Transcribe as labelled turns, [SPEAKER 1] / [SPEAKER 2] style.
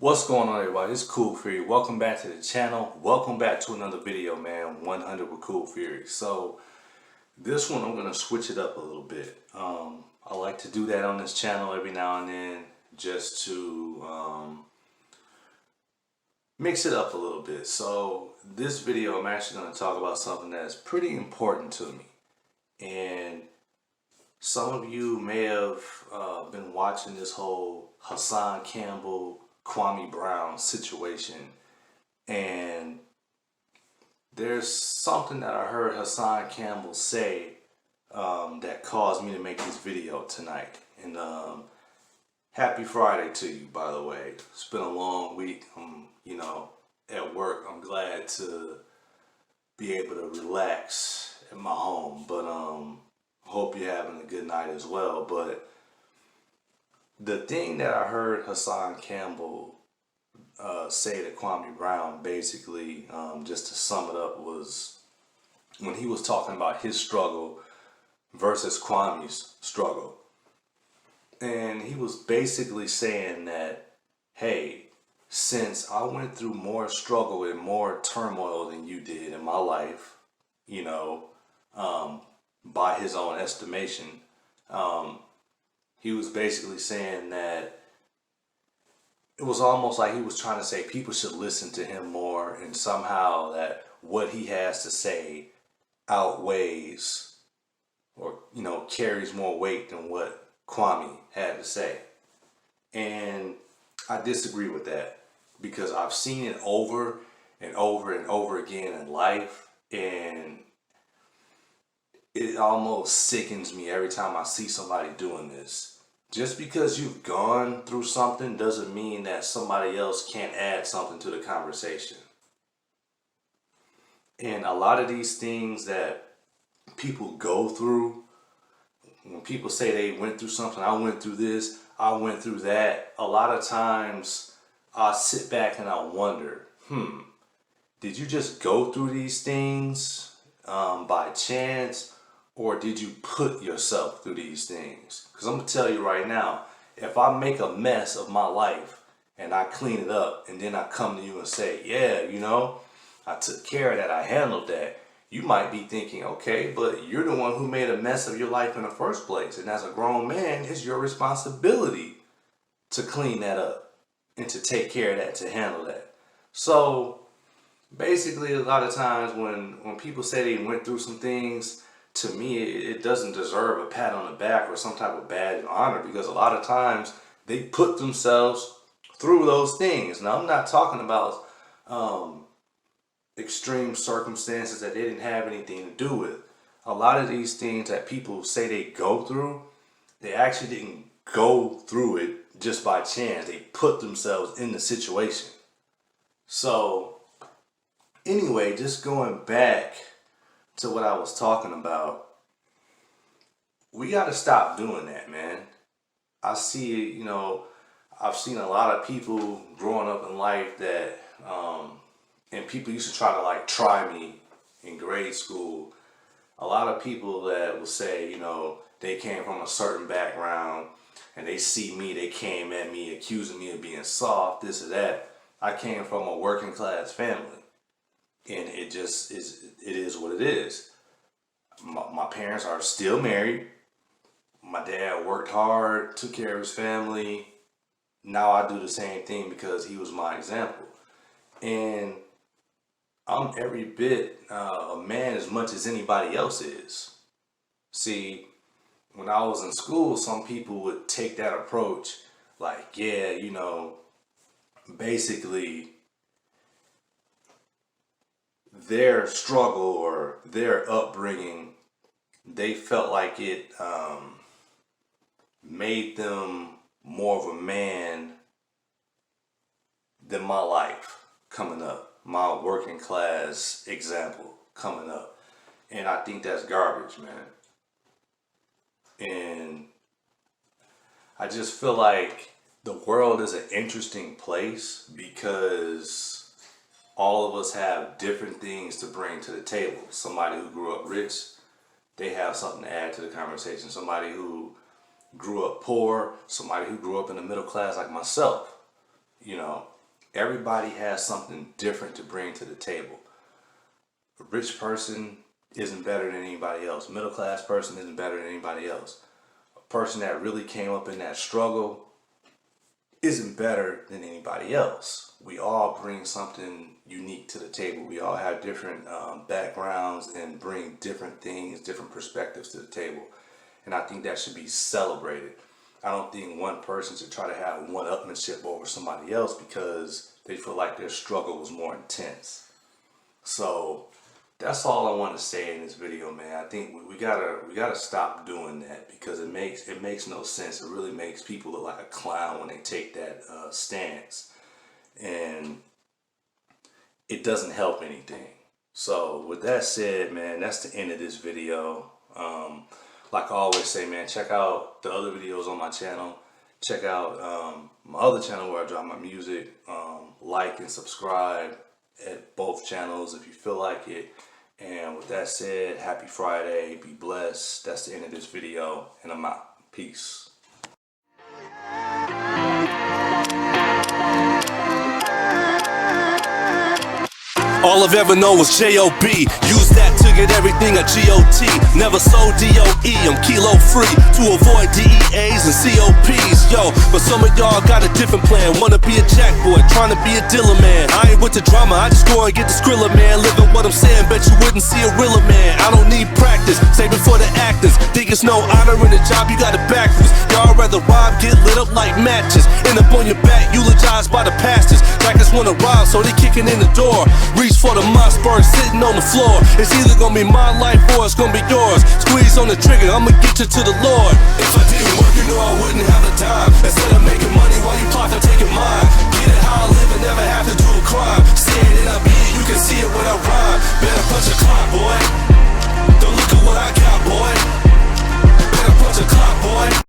[SPEAKER 1] What's going on, everybody? It's Cool Fury. Welcome back to the channel. Welcome back to another video, man. 100 with Cool Fury. So this one I'm gonna switch it up a little bit. I like to do that on this channel every now and then, just to mix it up a little bit. So this video, I'm actually gonna talk about something that's pretty important to me, and some of you may have been watching this whole Hassan Campbell, Kwame Brown situation, and there's something that I heard Hassan Campbell say that caused me to make this video tonight. And happy Friday to you, by the way. It's been a long week. At work. I'm glad to be able to relax at my home, but hope you're having a good night as well. But the thing that I heard Hassan Campbell say to Kwame Brown, basically, just to sum it up, was when he was talking about his struggle versus Kwame's struggle. And he was basically saying that, hey, since I went through more struggle and more turmoil than you did in my life, by his own estimation, he was basically saying that it was almost like he was trying to say people should listen to him more, and somehow that what he has to say outweighs or carries more weight than what Kwame had to say. And I disagree with that, because I've seen it over and over and over again in life, and it almost sickens me every time I see somebody doing this. Just because you've gone through something doesn't mean that somebody else can't add something to the conversation. And a lot of these things that people go through, when people say they went through something, I went through this, I went through that, a lot of times I sit back and I wonder, did you just go through these things by chance? Or did you put yourself through these things? Because I'm going to tell you right now, if I make a mess of my life and I clean it up and then I come to you and say, yeah, I took care of that, I handled that, you might be thinking, okay, but you're the one who made a mess of your life in the first place. And as a grown man, it's your responsibility to clean that up and to take care of that, to handle that. So basically, a lot of times when people say they went through some things, to me, it doesn't deserve a pat on the back or some type of badge of honor, because a lot of times they put themselves through those things. Now, I'm not talking about extreme circumstances that they didn't have anything to do with. A lot of these things that people say they go through, they actually didn't go through it just by chance. They put themselves in the situation. So anyway, just going back to what I was talking about, we got to stop doing that, man. I see, I've seen a lot of people growing up in life that, and people used to try to try me in grade school. A lot of people that will say, they came from a certain background and they see me, they came at me accusing me of being soft, this or that. I came from a working class family. And it just is, it is what it is. My parents are still married. My dad worked hard, took care of his family. Now I do the same thing because he was my example. And I'm every bit a man as much as anybody else is. See, when I was in school, some people would take that approach like, yeah, basically their struggle or their upbringing, they felt like it made them more of a man than my life coming up, my working class example coming up. And I think that's garbage, man. And I just feel like the world is an interesting place because all of us have different things to bring to the table. Somebody who grew up rich, they have something to add to the conversation. Somebody who grew up poor, somebody who grew up in the middle class like myself, Everybody has something different to bring to the table. A rich person isn't better than anybody else. Middle class person isn't better than anybody else. A person that really came up in that struggle isn't better than anybody else. We all bring something unique to the table. We all have different backgrounds and bring different things, different perspectives to the table. And I think that should be celebrated. I don't think one person should try to have one-upmanship over somebody else because they feel like their struggle was more intense. So that's all I want to say in this video, man. I think we gotta stop doing that because it makes no sense. It really makes people look like a clown when they take that stance, and it doesn't help anything. So with that said, man, that's the end of this video. Like I always say, man, check out the other videos on my channel. Check out my other channel where I drop my music. Like and subscribe at both channels if you feel like it. And with that said, happy Friday, be blessed. That's the end of this video, and I'm out. Peace.
[SPEAKER 2] All I've ever known was J.O.B. Use that to get everything a G.O.T. Never sold D.O.E. I'm kilo free to avoid DEAs and COPs. Yo, but some of y'all got a different plan. Wanna be a jack boy, trying to be a dealer man. I ain't with the drama, I just go and get the skrilla man. Living what I'm saying, bet you wouldn't see a realer man. I don't need practice, save it for the actors. Think it's no honor in the job, you got it backwards. Y'all rather rob, get lit up like matches. End up on your back, eulogized by the pastors. Jackers wanna rob, so they kicking in the door. For the Mossberg sitting on the floor. It's either gonna be my life or it's gonna be yours. Squeeze on the trigger, I'ma get you to the Lord. If I didn't work, you know I wouldn't have the time. Instead of making money while you plot to taking mine,